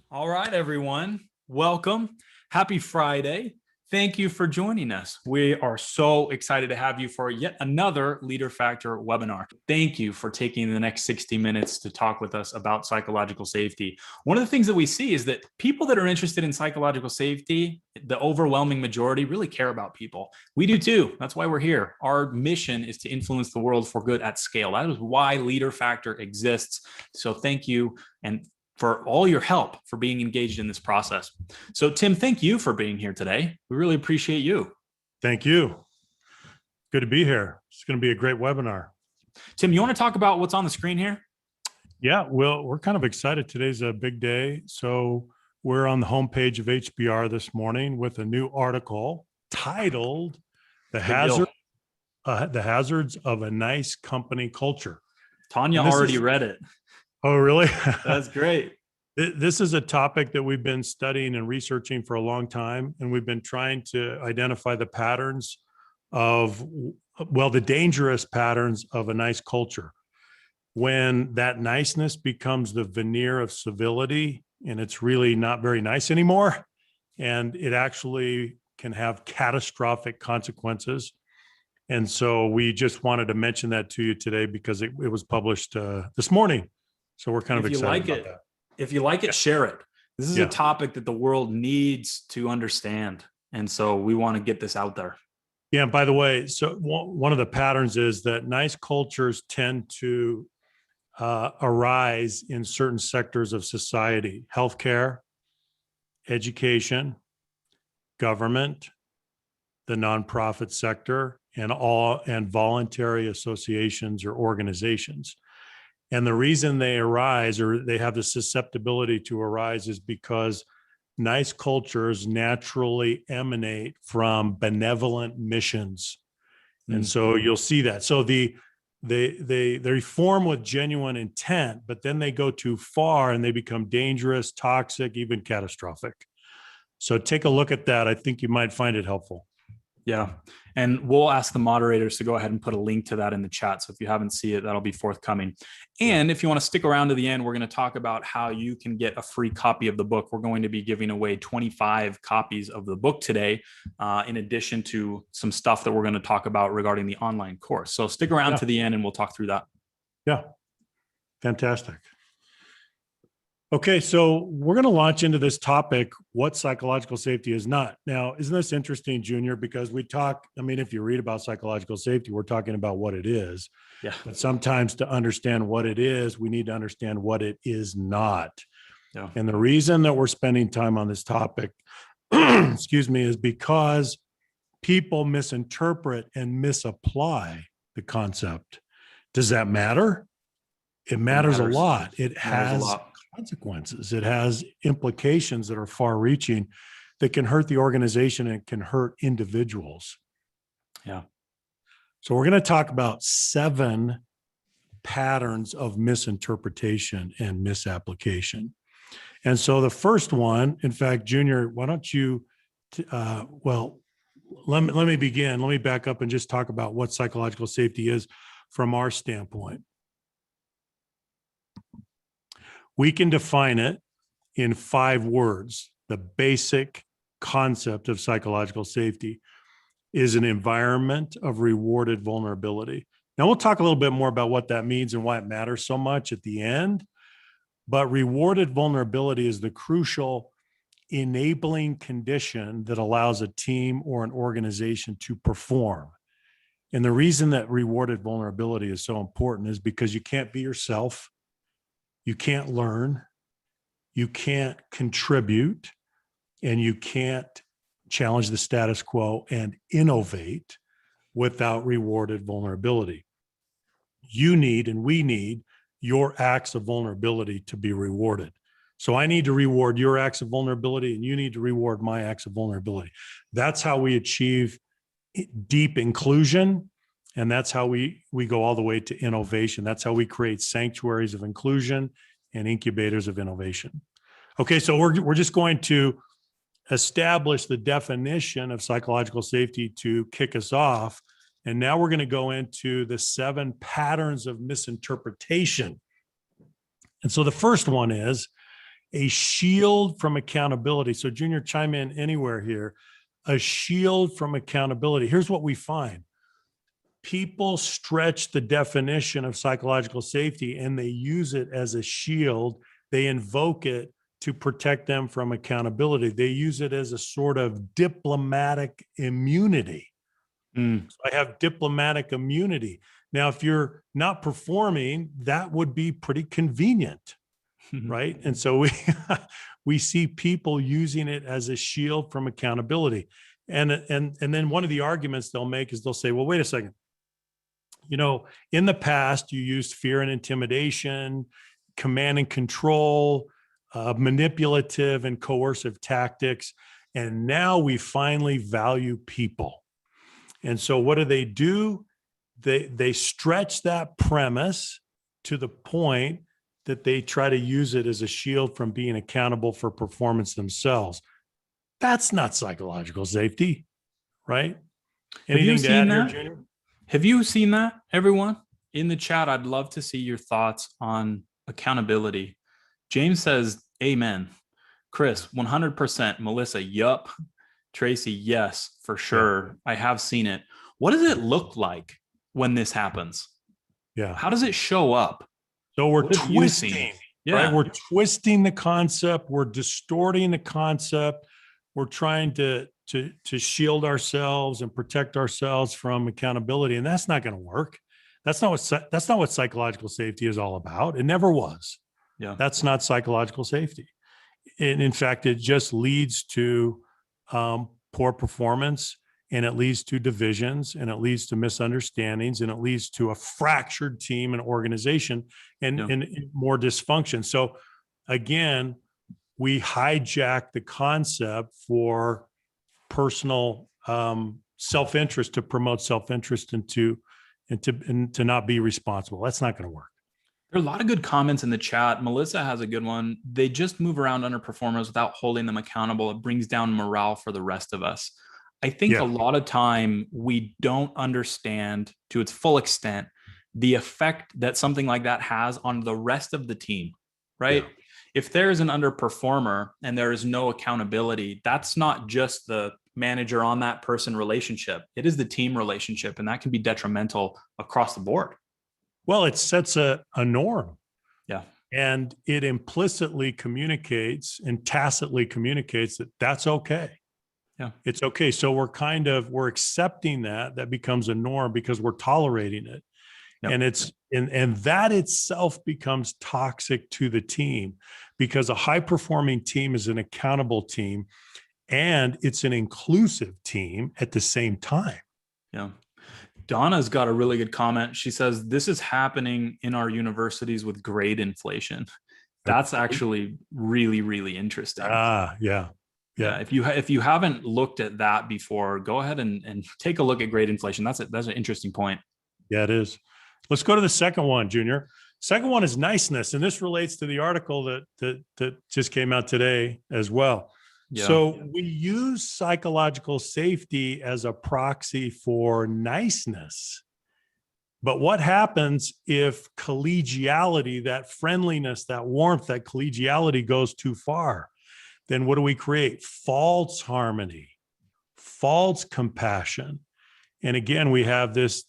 All right, everyone. Welcome. Happy Friday. Thank you for joining us. We are so excited to have you for yet another Leader Factor webinar. Thank you for taking the next 60 minutes to talk with us about psychological safety. One of the things that we see is that people that are interested in psychological safety, the overwhelming majority, really care about people. We do too. That's why we're here. Our mission is to influence the world for good at scale. That is why Leader Factor exists. So thank you. And for all your help for being engaged in this process. So Tim, thank you for being here today. We really appreciate you. Thank you. Good to be here. It's going to be a great webinar. Tim, you want to talk about what's on the screen here? Yeah, well, we're kind of excited. Today's a big day. So we're on the homepage of HBR this morning with a new article titled The Hazards of a Nice Company Culture. Tanya already read it. Oh, really? That's great. This is a topic that we've been studying and researching for a long time, and we've been trying to identify the patterns of, well, the dangerous patterns of a nice culture. When that niceness becomes the veneer of civility, and it's really not very nice anymore, and it actually can have catastrophic consequences. And so we just wanted to mention that to you today because it was published this morning. So we're kind of excited about that. If you like it, share it. This is a topic that the world needs to understand. And so we want to get this out there. Yeah. And by the way, so one of the patterns is that nice cultures tend to arise in certain sectors of society: healthcare, education, government, the nonprofit sector, and voluntary associations or organizations. And the reason they arise, or they have the susceptibility to arise, is because nice cultures naturally emanate from benevolent missions. And so you'll see that. So they form with genuine intent, but then they go too far and they become dangerous, toxic, even catastrophic. So take a look at that. I think you might find it helpful. Yeah. And we'll ask the moderators to go ahead and put a link to that in the chat. So if you haven't seen it, that'll be forthcoming. And if you want to stick around to the end, we're going to talk about how you can get a free copy of the book. We're going to be giving away 25 copies of the book today, in addition to some stuff that we're going to talk about regarding the online course. So stick around to the end and we'll talk through that. Yeah. Fantastic. Okay, so we're going to launch into this topic, what psychological safety is not. Now, isn't this interesting, Junior? Because we talk, I mean, if you read about psychological safety, we're talking about what it is. Yeah. But sometimes to understand what it is, we need to understand what it is not. Yeah. And the reason that we're spending time on this topic, excuse me, is because people misinterpret and misapply the concept. Does that matter? It matters a lot. It has consequences. It has implications that are far-reaching that can hurt the organization and can hurt individuals. Yeah. So we're going to talk about 7 patterns of misinterpretation and misapplication. And so the first one, in fact, Junior, why don't you, let me begin. Let me back up and just talk about what psychological safety is from our standpoint. We can define it in 5 words. The basic concept of psychological safety is an environment of rewarded vulnerability. Now, we'll talk a little bit more about what that means and why it matters so much at the end. But rewarded vulnerability is the crucial enabling condition that allows a team or an organization to perform. And the reason that rewarded vulnerability is so important is because you can't be yourself. You can't learn, you can't contribute, and you can't challenge the status quo and innovate without rewarded vulnerability. You need, and we need, your acts of vulnerability to be rewarded. So I need to reward your acts of vulnerability, and you need to reward my acts of vulnerability. That's how we achieve deep inclusion. And that's how we go all the way to innovation. That's how we create sanctuaries of inclusion and incubators of innovation. Okay, so we're just going to establish the definition of psychological safety to kick us off. And now we're going to go into the 7 patterns of misinterpretation. And so the first one is a shield from accountability. So Junior, chime in anywhere here. A shield from accountability. Here's what we find. People stretch the definition of psychological safety and they use it as a shield. They invoke it to protect them from accountability. They use it as a sort of diplomatic immunity. So I have diplomatic immunity. Now, if you're not performing, that would be pretty convenient, right? And so we see people using it as a shield from accountability. And then one of the arguments they'll make is they'll say, well, wait a second. In the past, you used fear and intimidation, command and control, manipulative and coercive tactics. And now we finally value people. And so what do? They stretch that premise to the point that they try to use it as a shield from being accountable for performance themselves. That's not psychological safety, right? Anything to add here, Junior? Have you seen that, everyone? In the chat, I'd love to see your thoughts on accountability. James says, amen. Chris, 100%. Melissa, yup. Tracy, yes, for sure. Yeah. I have seen it. What does it look like when this happens? Yeah. How does it show up? So we're twisting, right? We're twisting the concept. We're distorting the concept. We're trying to shield ourselves and protect ourselves from accountability. And that's not going to work. That's not what psychological safety is all about. It never was. Yeah. That's not psychological safety. And in fact, it just leads to poor performance, and it leads to divisions, and it leads to misunderstandings, and it leads to a fractured team and organization and more dysfunction. So again, we hijack the concept for personal self-interest to promote self-interest and to not be responsible. That's not going to work. There are a lot of good comments in the chat. Melissa has a good one. They just move around underperformers without holding them accountable. It brings down morale for the rest of us. I think a lot of time we don't understand to its full extent the effect that something like that has on the rest of the team, right? Yeah. If there's an underperformer and there is no accountability, that's not just the manager on that person relationship. It is the team relationship, and that can be detrimental across the board. Well, it sets a norm. Yeah. And it implicitly communicates and tacitly communicates that that's okay. Yeah. It's okay. So we're accepting that becomes a norm because we're tolerating it. Yep. And that itself becomes toxic to the team, because a high performing team is an accountable team and it's an inclusive team at the same time. Yeah. Donna's got a really good comment. She says, this is happening in our universities with grade inflation. That's actually really, really interesting. Yeah. If you haven't looked at that before, go ahead and take a look at grade inflation. That's an interesting point. Yeah, it is. Let's go to the second one, Junior. Second one is niceness. And this relates to the article that just came out today as well. Yeah. So we use psychological safety as a proxy for niceness. But what happens if collegiality, that friendliness, that warmth, that collegiality goes too far? Then what do we create? False harmony, false compassion. And again, we have this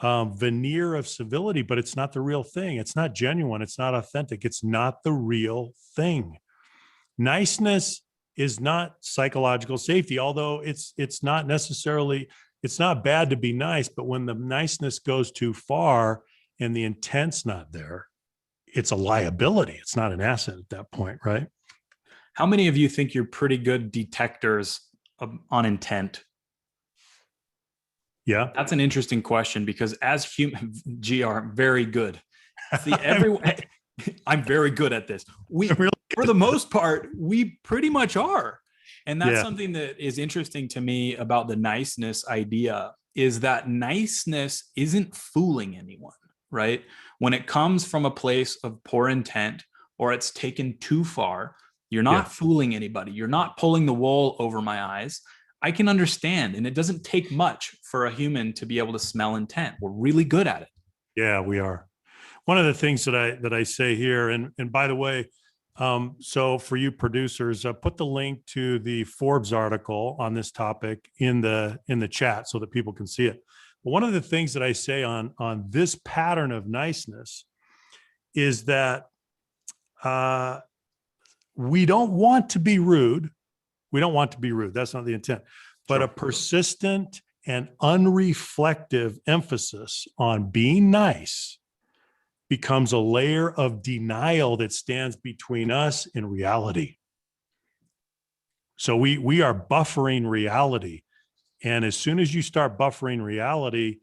veneer of civility, but it's not the real thing. It's not genuine. It's not authentic. It's not the real thing. Niceness is not psychological safety, although it's not necessarily, it's not bad to be nice, but when the niceness goes too far and the intent's not there, it's a liability. It's not an asset at that point, right? How many of you think you're pretty good detectors on intent? Yeah. That's an interesting question, because as human, GR, very good. See, I'm very good at this. For the most part, we pretty much are. And that's something that is interesting to me about the niceness idea, is that niceness isn't fooling anyone, right? When it comes from a place of poor intent, or it's taken too far, you're not fooling anybody. You're not pulling the wool over my eyes. I can understand. And it doesn't take much for a human to be able to smell intent. We're really good at it. Yeah, we are. One of the things that I say here, and by the way, So for you producers, put the link to the Forbes article on this topic in the chat so that people can see it. But one of the things that I say on this pattern of niceness is that we don't want to be rude. We don't want to be rude. That's not the intent. But a persistent and unreflective emphasis on being nice becomes a layer of denial that stands between us and reality. So we are buffering reality. And as soon as you start buffering reality,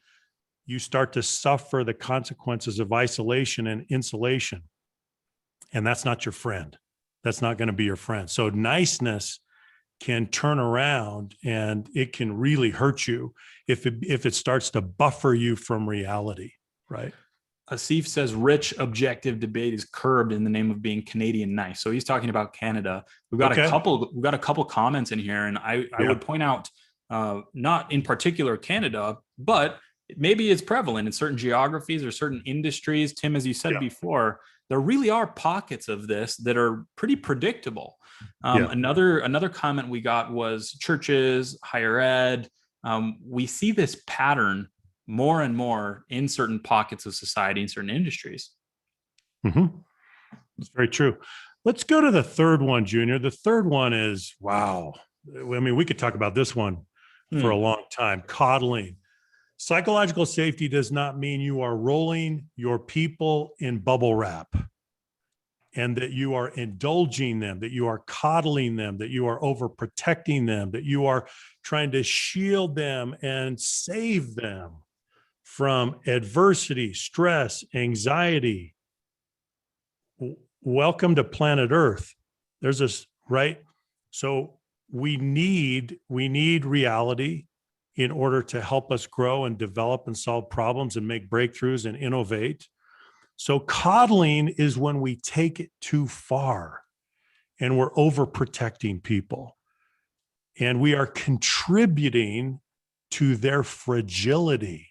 you start to suffer the consequences of isolation and insulation. And that's not your friend. That's not going to be your friend. So niceness can turn around and it can really hurt you if it starts to buffer you from reality, right? Asif says rich objective debate is curbed in the name of being Canadian nice. So he's talking about Canada. We've got a couple comments in here, and I would point out not in particular Canada, but maybe it's prevalent in certain geographies or certain industries. Tim, as you said before, there really are pockets of this that are pretty predictable. Another comment we got was churches, higher ed. We see this pattern more and more in certain pockets of society, in certain industries. That's very true. Let's go to the third one, Junior. The third one is, wow. I mean, we could talk about this one for a long time. Coddling. Psychological safety does not mean you are rolling your people in bubble wrap and that you are indulging them, that you are coddling them, that you are overprotecting them, that you are trying to shield them and save them from adversity, stress, anxiety. Welcome to planet Earth. There's this, right? So we need reality in order to help us grow and develop and solve problems and make breakthroughs and innovate. So coddling is when we take it too far and we're overprotecting people and we are contributing to their fragility.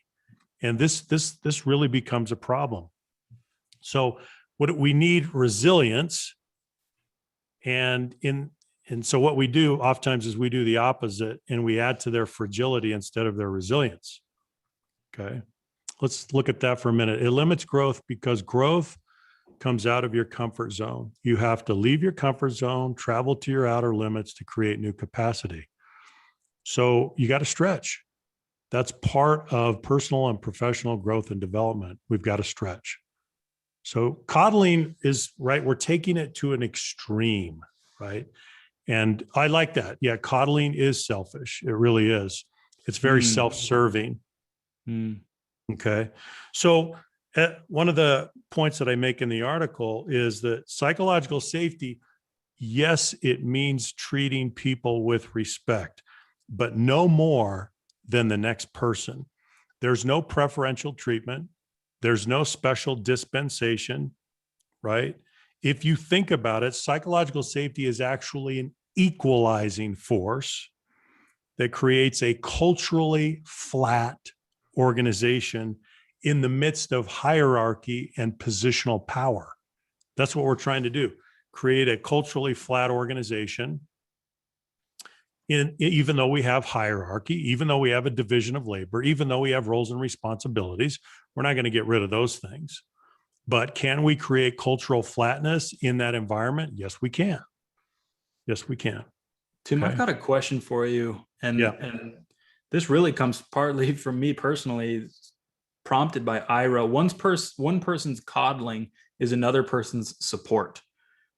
And this really becomes a problem. So we need resilience. And so what we do oftentimes is we do the opposite and we add to their fragility instead of their resilience. Okay. Let's look at that for a minute. It limits growth because growth comes out of your comfort zone. You have to leave your comfort zone, travel to your outer limits to create new capacity. So you got to stretch. That's part of personal and professional growth and development. We've got to stretch. So coddling is, right, we're taking it to an extreme, right? And I like that. Yeah, coddling is selfish. It really is. It's very self-serving. Okay. So one of the points that I make in the article is that psychological safety, yes, it means treating people with respect, but no more than the next person. There's no preferential treatment. There's no special dispensation, right? If you think about it, psychological safety is actually an equalizing force that creates a culturally flat organization in the midst of hierarchy and positional power. That's what we're trying to do. Create a culturally flat organization. Even though we have hierarchy, even though we have a division of labor, even though we have roles and responsibilities, we're not going to get rid of those things. But can we create cultural flatness in that environment? Yes, we can. Yes, we can. Tim, I've got a question for you. And this really comes partly from me personally, prompted by Ira. One person's coddling is another person's support.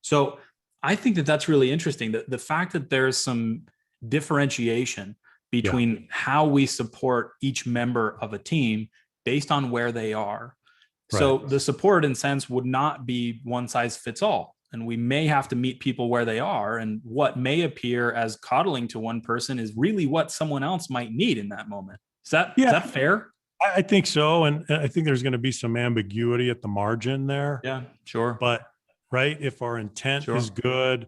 So I think that that's really interesting. The fact that there's some differentiation between how we support each member of a team based on where they are. Right. So the support, in a sense, would not be one size fits all. And we may have to meet people where they are. And what may appear as coddling to one person is really what someone else might need in that moment. Is that fair? I think so. And I think there's going to be some ambiguity at the margin there. Yeah, sure. But right, if our intent is good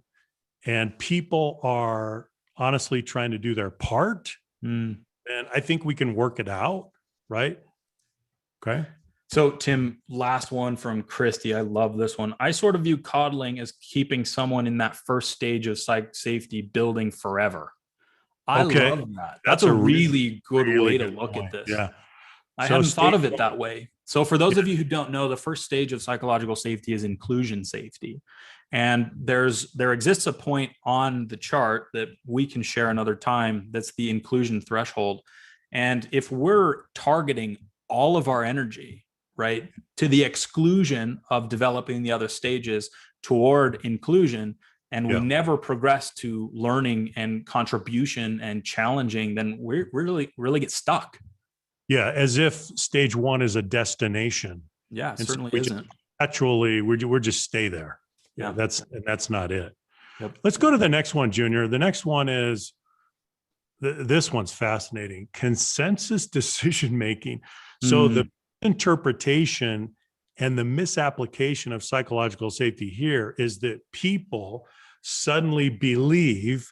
and people are honestly trying to do their part, then I think we can work it out, right? Okay. So, Tim, last one from Christy. I love this one. I sort of view coddling as keeping someone in that first stage of psych safety building forever. I Okay. love that. That's That's a a really good really way to good look at point. this. Yeah. I So hadn't thought stage of it one, that way. So, for those yeah, of you who don't know, the first stage of psychological safety is inclusion safety. And there exists a point on the chart that we can share another time. That's the inclusion threshold. And if we're targeting all of our energy, right, to the exclusion of developing the other stages toward inclusion, and we yeah, never progress to learning and contribution and challenging, then we really get stuck. yeah, as if stage one is a destination. Yeah, it And so certainly we just isn't. actually, we're just stay there. Yeah, Yeah. that's not it. Yep. Let's go to the next one, Junior. The next one is, this one's fascinating. Consensus decision making. So the interpretation and the misapplication of psychological safety here is that people suddenly believe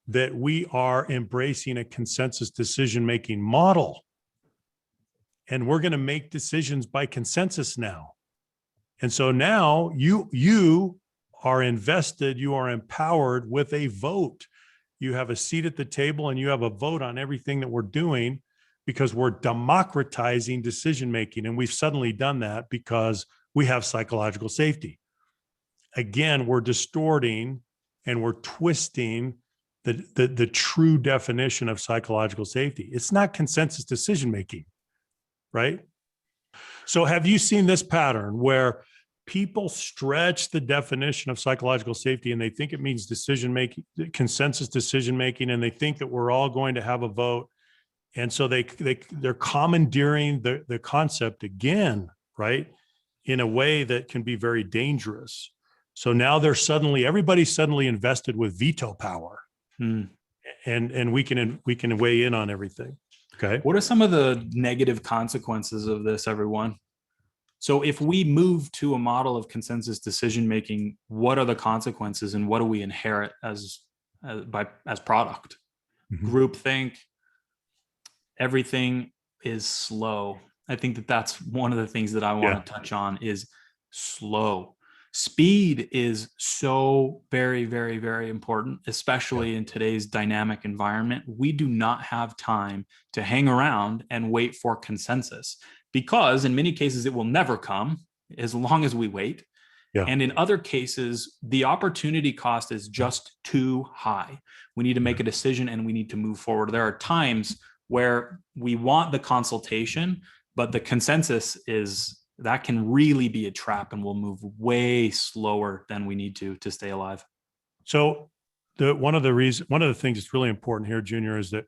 that we are embracing a consensus decision making model, and we're going to make decisions by consensus now. And so now you are invested, you are empowered with a vote. You have a seat at the table and you have a vote on everything that we're doing, because we're democratizing decision making. And we've suddenly done that because we have psychological safety. Again, we're distorting and we're twisting the true definition of psychological safety. It's not consensus decision making, right? So have you seen this pattern where people stretch the definition of psychological safety and they think it means decision making, consensus decision making, and they think that we're all going to have a vote, and so they're commandeering the concept again, right, in a way that can be very dangerous. So now everybody's suddenly invested with veto power, and we can weigh in on everything. Okay. What are some of the negative consequences of this, everyone? So if we move to a model of consensus decision making, what are the consequences and what do we inherit as product? Groupthink. Everything is slow. I think that's one of the things that I want to touch on is slow. Speed is so very, very, very important, especially in today's dynamic environment. We do not have time to hang around and wait for consensus, because in many cases it will never come as long as we wait. Yeah. And in other cases, the opportunity cost is just too high. We need to make a decision and we need to move forward. There are times where we want the consultation, but the consensus that can really be a trap, and we'll move way slower than we need to stay alive. So one of the things that's really important here, Junior, is that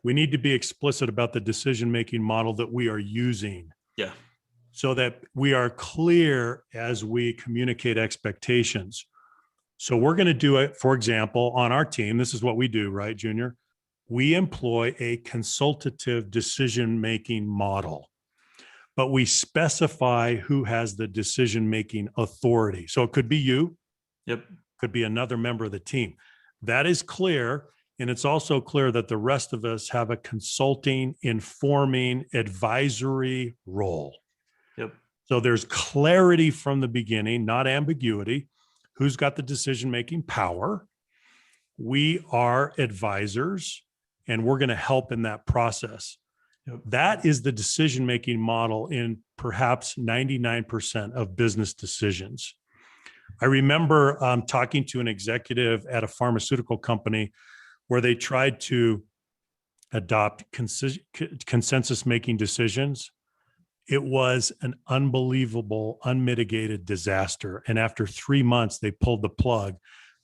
we need to be explicit about the decision-making model that we are using. Yeah. So that we are clear as we communicate expectations. So we're going to do it, for example, on our team. This is what we do, right, Junior? We employ a consultative decision-making model, but we specify who has the decision-making authority. So it could be you. Yep. Could be another member of the team. That is clear. And it's also clear that the rest of us have a consulting, informing, advisory role. Yep. So there's clarity from the beginning, not ambiguity. Who's got the decision-making power? We are advisors, and we're going to help in that process. That is the decision-making model in perhaps 99% of business decisions. I remember talking to an executive at a pharmaceutical company where they tried to adopt consensus-making decisions. It was an unbelievable, unmitigated disaster. And after 3 months, they pulled the plug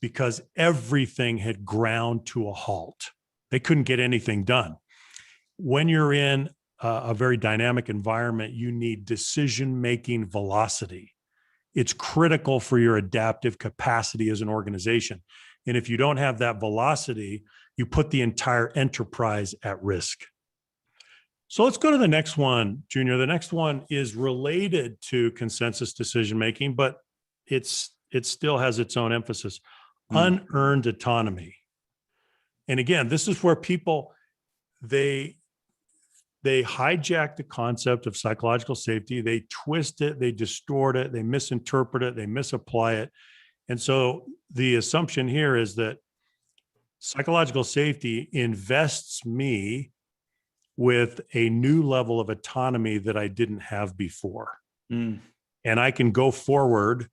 because everything had ground to a halt. They couldn't get anything done. When you're in a very dynamic environment, you need decision-making velocity. It's critical for your adaptive capacity as an organization. And if you don't have that velocity, you put the entire enterprise at risk. So let's go to the next one, Junior. The next one is related to consensus decision-making, but it still has its own emphasis. Unearned autonomy. And again, this is where people, they they hijack the concept of psychological safety. They twist it, they distort it, they misinterpret it, they misapply it. And so the assumption here is that psychological safety invests me with a new level of autonomy that I didn't have before. And I can go forward,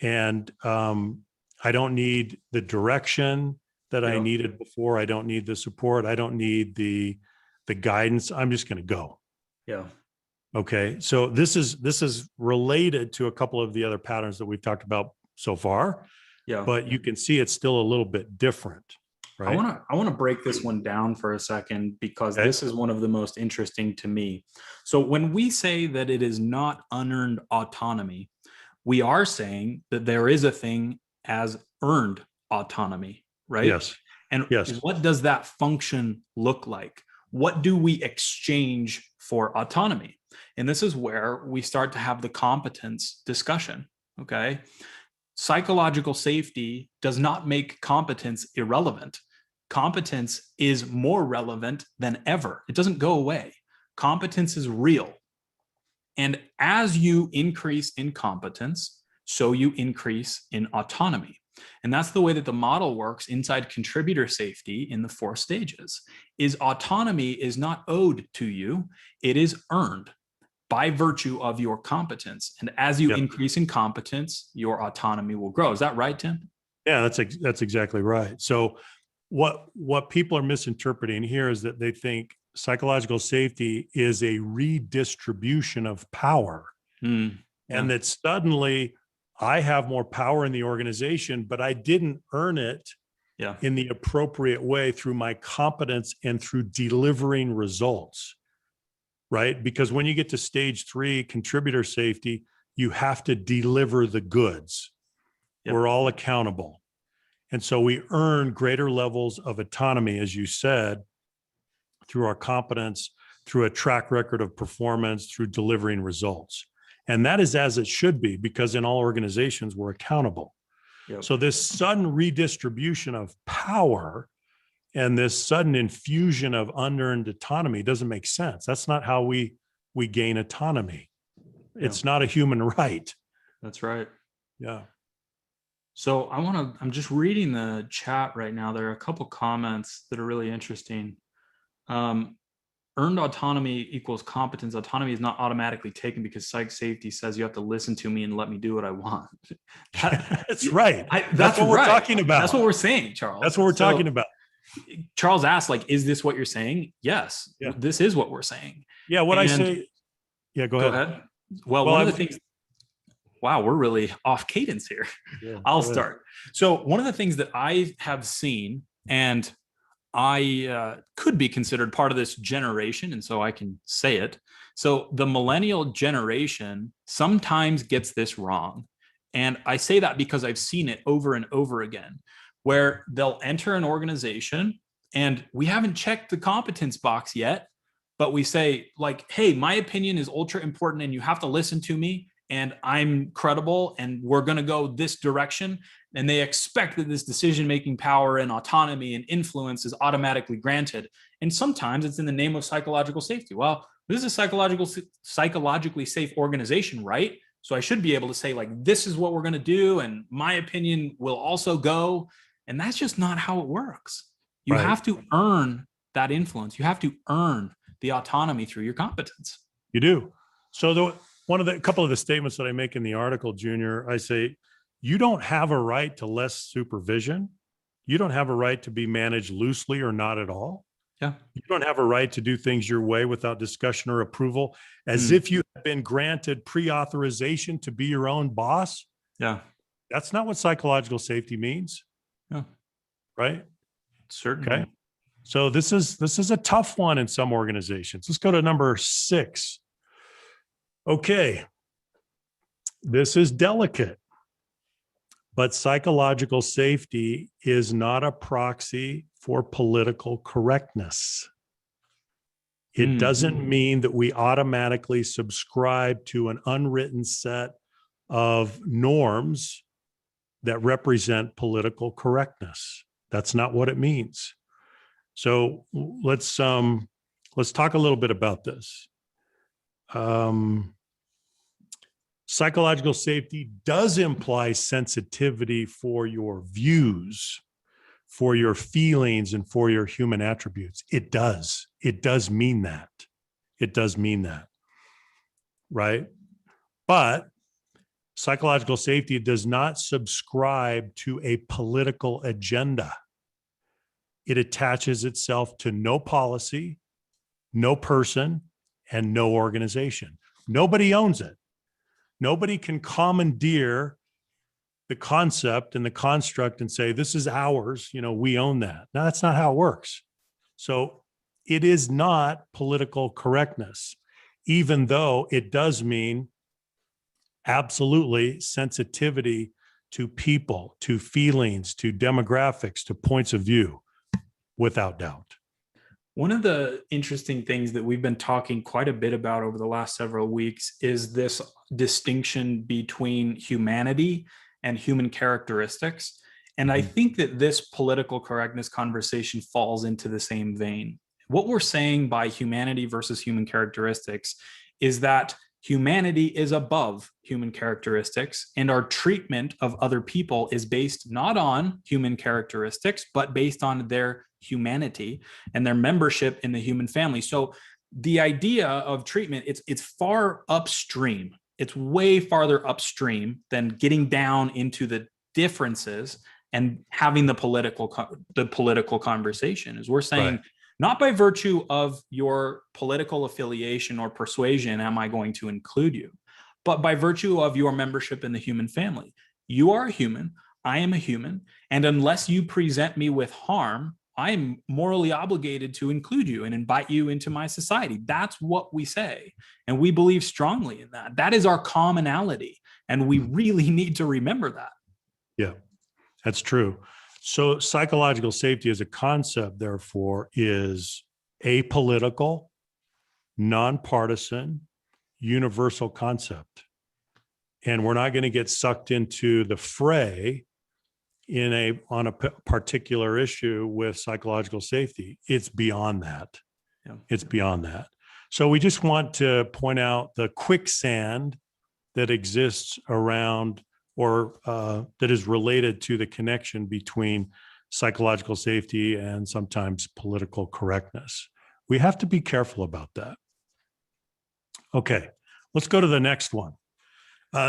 and I don't need the direction that I needed before. I don't need the support. I don't need the guidance. I'm just going to go. Yeah. Okay. So this is related to a couple of the other patterns that we've talked about so far. Yeah. But you can see it's still a little bit different, right? I want to break this one down for a second, because this is one of the most interesting to me. So when we say that it is not unearned autonomy, we are saying that there is a thing as earned autonomy, right? Yes. And yes. What does that function look like? What do we exchange for autonomy? And this is where we start to have the competence discussion, okay? Psychological safety does not make competence irrelevant. Competence is more relevant than ever. It doesn't go away. Competence is real. And as you increase in competence, so you increase in autonomy. And that's the way that the model works inside contributor safety in the 4 stages. Is autonomy is not owed to you, it is earned by virtue of your competence. And as you increase in competence, your autonomy will grow. Is that right, Tim? Yeah, that's exactly right. So what people are misinterpreting here is that they think psychological safety is a redistribution of power. And that suddenly I have more power in the organization, but I didn't earn it in the appropriate way through my competence and through delivering results, right? Because when you get to stage 3, contributor safety, you have to deliver the goods. We're all accountable. And so we earn greater levels of autonomy, as you said, through our competence, through a track record of performance, through delivering results. And that is as it should be, because in all organizations, we're accountable. So this sudden redistribution of power and this sudden infusion of unearned autonomy doesn't make sense. That's not how we gain autonomy. It's not a human right. That's right. Yeah. So I'm just reading the chat right now. There are a couple comments that are really interesting. Earned autonomy equals competence. Autonomy is not automatically taken because psych safety says you have to listen to me and let me do what I want. That's right. That's what we're talking about. That's what we're saying, Charles. That's what we're talking about. Charles asked, like, is this what you're saying? Yes, this is what we're saying. Yeah, I say. Yeah, go ahead. Well, one of the things. Wow, we're really off cadence here. Yeah, I'll start. So one of the things that I have seen, and I could be considered part of this generation, and so I can say it. So the millennial generation sometimes gets this wrong. And I say that because I've seen it over and over again, where they'll enter an organization and we haven't checked the competence box yet, but we say, like, hey, my opinion is ultra important and you have to listen to me, and I'm credible and we're going to go this direction. And they expect that this decision-making power and autonomy and influence is automatically granted. And sometimes it's in the name of psychological safety. Well, this is a psychologically safe organization, right? So I should be able to say, like, this is what we're going to do, and my opinion will also go. And that's just not how it works. You have to earn that influence. You have to earn the autonomy through your competence. You do. So a couple of the statements that I make in the article, Junior, I say, you don't have a right to less supervision. You don't have a right to be managed loosely or not at all. Yeah. You don't have a right to do things your way without discussion or approval, as if you have been granted pre-authorization to be your own boss. Yeah. That's not what psychological safety means. Yeah. Right? Certainly. Okay. So this is a tough one in some organizations. Let's go to number 6. Okay. This is delicate, but psychological safety is not a proxy for political correctness. It doesn't mean that we automatically subscribe to an unwritten set of norms that represent political correctness. That's not what it means. So let's let's talk a little bit about this. Psychological safety does imply sensitivity for your views, for your feelings, and for your human attributes. It does. It does mean that. It does mean that, right? But psychological safety does not subscribe to a political agenda. It attaches itself to no policy, no person, and no organization. Nobody owns it. Nobody can commandeer the concept and the construct and say, this is ours, we own that. No, that's not how it works. So it is not political correctness, even though it does mean absolutely sensitivity to people, to feelings, to demographics, to points of view, without doubt. One of the interesting things that we've been talking quite a bit about over the last several weeks is this distinction between humanity and human characteristics. And I think that this political correctness conversation falls into the same vein. What we're saying by humanity versus human characteristics is that humanity is above human characteristics, and our treatment of other people is based not on human characteristics, but based on their humanity and their membership in the human family. So the idea of treatment, it's far upstream. It's way farther upstream than getting down into the differences and having the political conversation. Is we're saying, right, not by virtue of your political affiliation or persuasion am I going to include you, but by virtue of your membership in the human family. You are a human, I am a human, and unless you present me with harm, I am morally obligated to include you and invite you into my society. That's what we say, and we believe strongly in that. That is our commonality, and we really need to remember that. Yeah, that's true. So psychological safety as a concept, therefore, is apolitical, nonpartisan, universal concept. And we're not going to get sucked into the fray on a particular issue with psychological safety. It's beyond that. Yeah. It's beyond that. So we just want to point out the quicksand that exists around or that is related to the connection between psychological safety and sometimes political correctness. We have to be careful about that. Okay, let's go to the next one.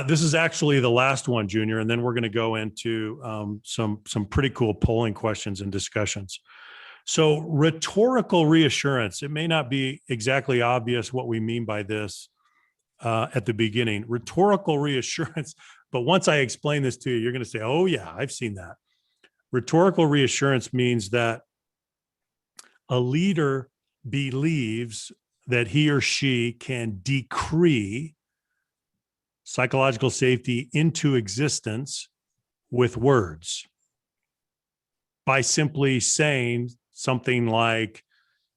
This is actually the last one, Junior, and then we're going to go into some pretty cool polling questions and discussions. So rhetorical reassurance, it may not be exactly obvious what we mean by this at the beginning. Rhetorical reassurance, but once I explain this to you, you're going to say, oh yeah, I've seen that. Rhetorical reassurance means that a leader believes that he or she can decree psychological safety into existence with words by simply saying something like,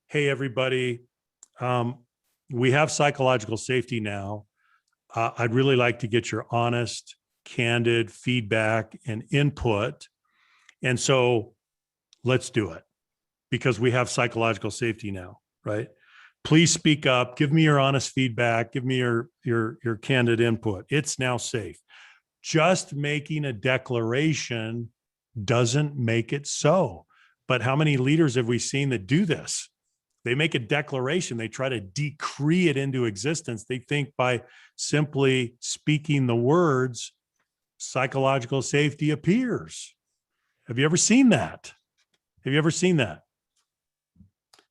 hey, everybody, we have psychological safety now. I'd really like to get your honest, candid feedback and input. And so let's do it because we have psychological safety now, right? Please speak up, give me your honest feedback, give me your candid input. It's now safe. Just making a declaration doesn't make it so. But how many leaders have we seen that do this? They make a declaration, they try to decree it into existence. They think by simply speaking the words, psychological safety appears. Have you ever seen that? Have you ever seen that?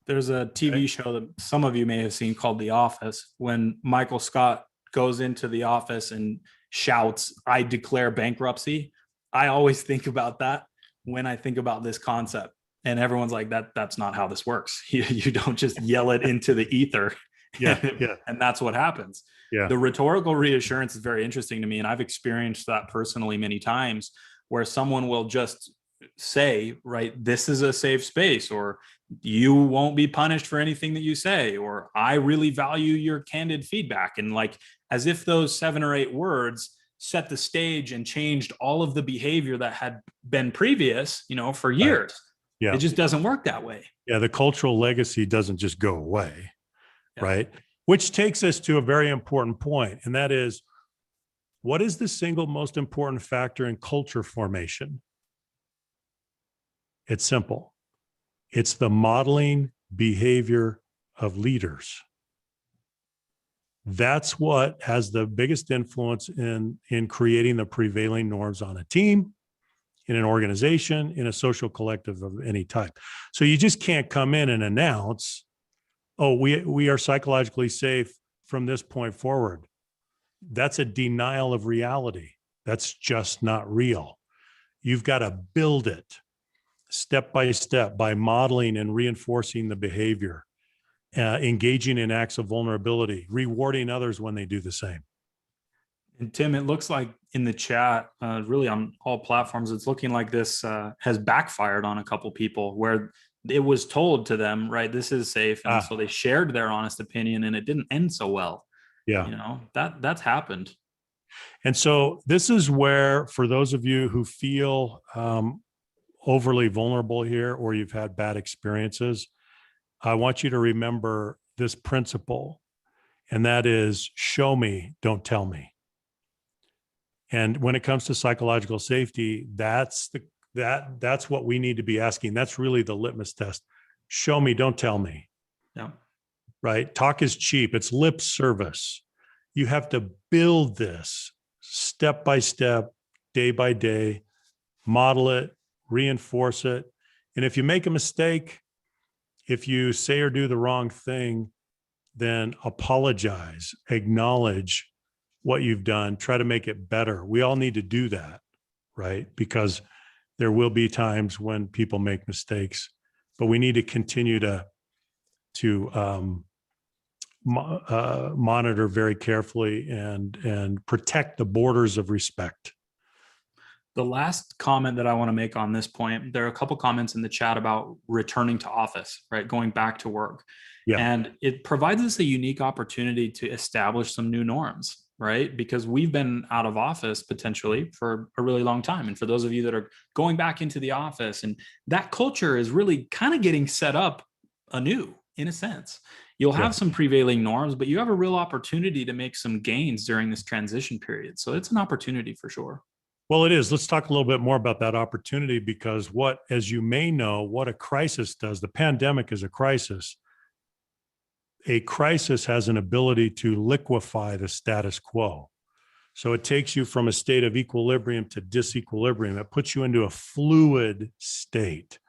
There's a TV show that some of you may have seen called The Office. When Michael Scott goes into the office and shouts, "I declare bankruptcy," I always think about that when I think about this concept. And everyone's like, that's not how this works. You don't just yell it into the ether. Yeah. And that's what happens. Yeah. The rhetorical reassurance is very interesting to me. And I've experienced that personally many times where someone will just say, right, this is a safe space, or you won't be punished for anything that you say, or I really value your candid feedback. And like, as if those 7 or 8 words set the stage and changed all of the behavior that had been previous, for years. Yeah. It just doesn't work that way. Yeah. The cultural legacy doesn't just go away. Yeah. Right. Which takes us to a very important point, and that is, what is the single most important factor in culture formation? It's simple. It's the modeling behavior of leaders. That's what has the biggest influence in creating the prevailing norms on a team, in an organization, in a social collective of any type. So you just can't come in and announce, oh, we are psychologically safe from this point forward. That's a denial of reality. That's just not real. You've got to build it step by step by modeling and reinforcing the behavior, engaging in acts of vulnerability, rewarding others when they do the same. And Tim, it looks like in the chat, really on all platforms, it's looking like this has backfired on a couple people where it was told to them, right, this is safe. And so they shared their honest opinion and it didn't end so well. Yeah. You know, that's happened. And so this is where, for those of you who feel overly vulnerable here, or you've had bad experiences, I want you to remember this principle, and that is, show me, don't tell me. And when it comes to psychological safety, that's what we need to be asking. That's really the litmus test. Show me, don't tell me. Yeah. Right? Talk is cheap. It's lip service. You have to build this step by step, day by day, model it, reinforce it. And if you make a mistake, if you say or do the wrong thing, then apologize, acknowledge what you've done, try to make it better. We all need to do that, right? Because there will be times when people make mistakes, but we need to continue to monitor very carefully and protect the borders of respect. The last comment that I want to make on this point, there are a couple comments in the chat about returning to office, right? Going back to work. Yeah. And it provides us a unique opportunity to establish some new norms, right? Because we've been out of office potentially for a really long time. And for those of you that are going back into the office, and that culture is really kind of getting set up anew in a sense. You'll have some prevailing norms, but you have a real opportunity to make some gains during this transition period. So it's an opportunity for sure. Well, it is. Let's talk a little bit more about that opportunity, because as you may know, what a crisis does, the pandemic is a crisis. A crisis has an ability to liquefy the status quo. So it takes you from a state of equilibrium to disequilibrium. It puts you into a fluid state.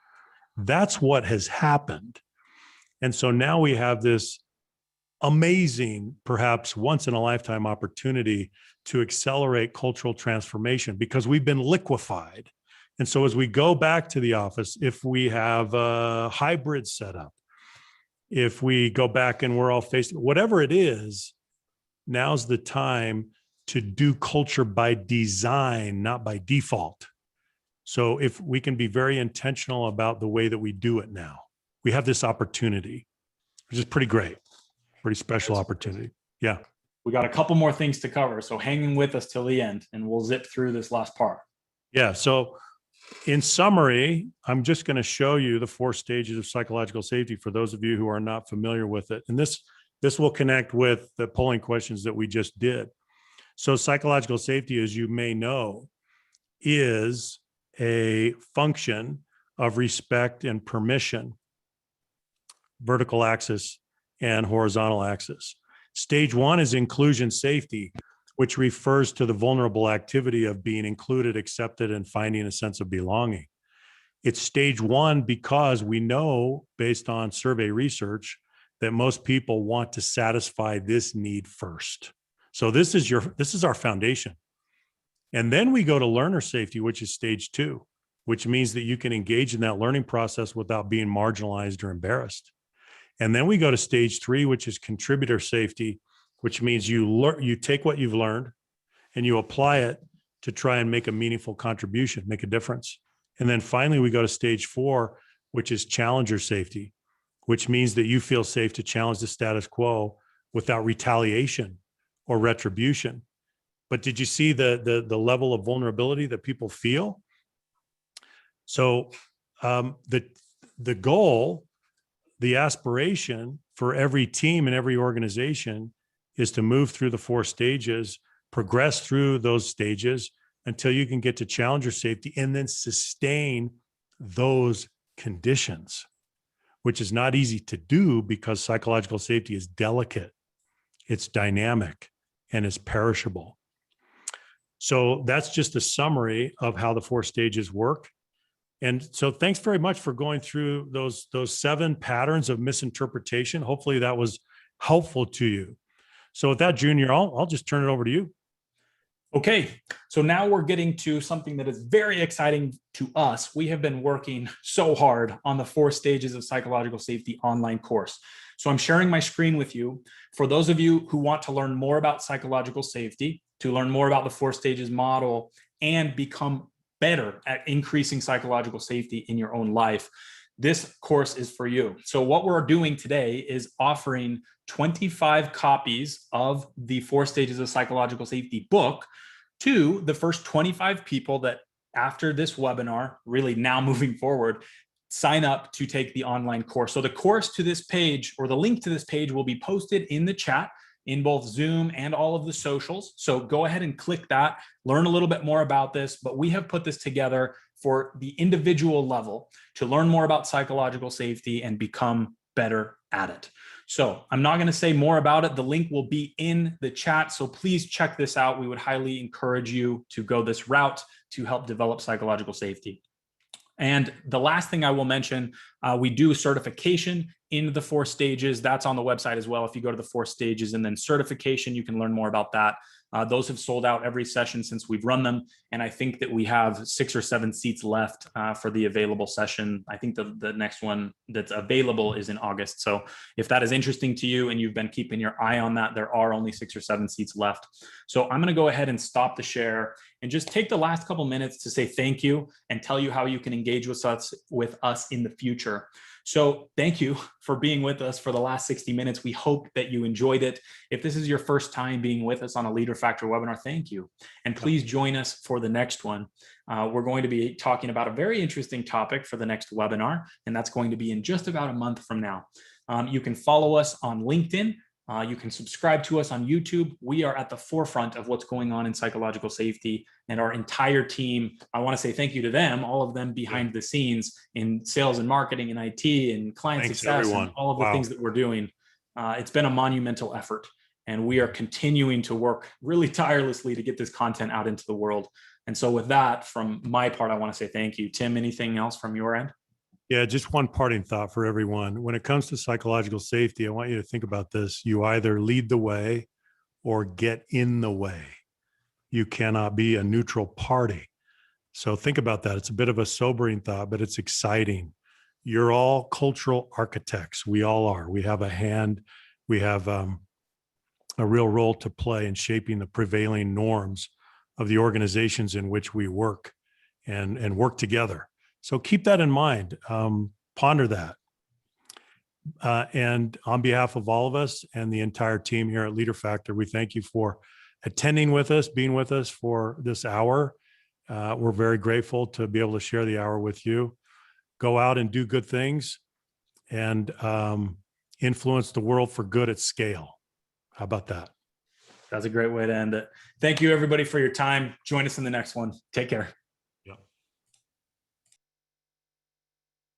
That's what has happened. And so now we have this amazing, perhaps once in a lifetime opportunity to accelerate cultural transformation, because we've been liquefied. And so as we go back to the office, if we have a hybrid setup, if we go back and we're all faced, whatever it is, now's the time to do culture by design, not by default. So if we can be very intentional about the way that we do it now, we have this opportunity, which is pretty great, pretty special opportunity. Yeah. We got a couple more things to cover, so hang with us till the end and we'll zip through this last part. Yeah. So in summary, I'm just going to show you the 4 stages of psychological safety for those of you who are not familiar with it. And this will connect with the polling questions that we just did. So psychological safety, as you may know, is a function of respect and permission, vertical axis and horizontal axis. Stage 1 is inclusion safety, which refers to the vulnerable activity of being included, accepted, and finding a sense of belonging. It's stage 1 because we know, based on survey research, that most people want to satisfy this need first. So this is our foundation. And then we go to learner safety, which is stage 2, which means that you can engage in that learning process without being marginalized or embarrassed. And then we go to stage 3, which is contributor safety, which means you take what you've learned and you apply it to try and make a meaningful contribution, make a difference. And then finally, we go to stage 4, which is challenger safety, which means that you feel safe to challenge the status quo without retaliation or retribution. But did you see the level of vulnerability that people feel? So The goal, the aspiration for every team and every organization is to move through the 4 stages, progress through those stages until you can get to challenger safety and then sustain those conditions, which is not easy to do because psychological safety is delicate, it's dynamic, and it's perishable. So that's just a summary of how the 4 stages work. And so thanks very much for going through those 7 patterns of misinterpretation. Hopefully that was helpful to you. So with that, Junior, I'll just turn it over to you. Okay, so now we're getting to something that is very exciting to us. We have been working so hard on the 4 stages of psychological safety online course. So I'm sharing my screen with you. For those of you who want to learn more about psychological safety, to learn more about the 4 stages model and become better at increasing psychological safety in your own life, this course is for you. So what we're doing today is offering 25 copies of the 4 stages of psychological safety book to the first 25 people that after this webinar, really now moving forward, sign up to take the online course. So the course to this page, or the link to this page, will be posted in the chat in both Zoom and all of the socials. So go ahead and click that, learn a little bit more about this, but we have put this together for the individual level to learn more about psychological safety and become better at it. So I'm not going to say more about it. The link will be in the chat. So please check this out. We would highly encourage you to go this route to help develop psychological safety. And the last thing I will mention, we do certification in the 4 stages. That's on the website as well. If you go to the 4 stages and then certification, you can learn more about that. Those have sold out every session since we've run them. And I think that we have 6 or 7 seats left for the available session. I think the next one that's available is in August. So if that is interesting to you and you've been keeping your eye on that, there are only 6 or 7 seats left. So I'm going to go ahead and stop the share and just take the last couple minutes to say thank you and tell you how you can engage with us in the future. So thank you for being with us for the last 60 minutes. We hope that you enjoyed it. If this is your first time being with us on a Leader Factor webinar, thank you. And please join us for the next one. We're going to be talking about a very interesting topic for the next webinar, and that's going to be in just about a month from now. You can follow us on LinkedIn. You can subscribe to us on YouTube. We are at the forefront of what's going on in psychological safety, and our entire team, I want to say thank you to them, all of them behind the scenes in sales and marketing and IT and client success and all of the things that we're doing. It's been a monumental effort, and we are continuing to work really tirelessly to get this content out into the world. And so with that, from my part, I want to say thank you. Tim, anything else from your end? Yeah, just one parting thought for everyone. When it comes to psychological safety, I want you to think about this. You either lead the way or get in the way. You cannot be a neutral party. So think about that. It's a bit of a sobering thought, but it's exciting. You're all cultural architects. We all are. We have a hand. We have a real role to play in shaping the prevailing norms of the organizations in which we work and work together. So keep that in mind, ponder that. And on behalf of all of us and the entire team here at Leader Factor, we thank you for attending with us, being with us for this hour. We're very grateful to be able to share the hour with you. Go out and do good things and influence the world for good at scale. How about that? That's a great way to end it. Thank you, everybody, for your time. Join us in the next one. Take care.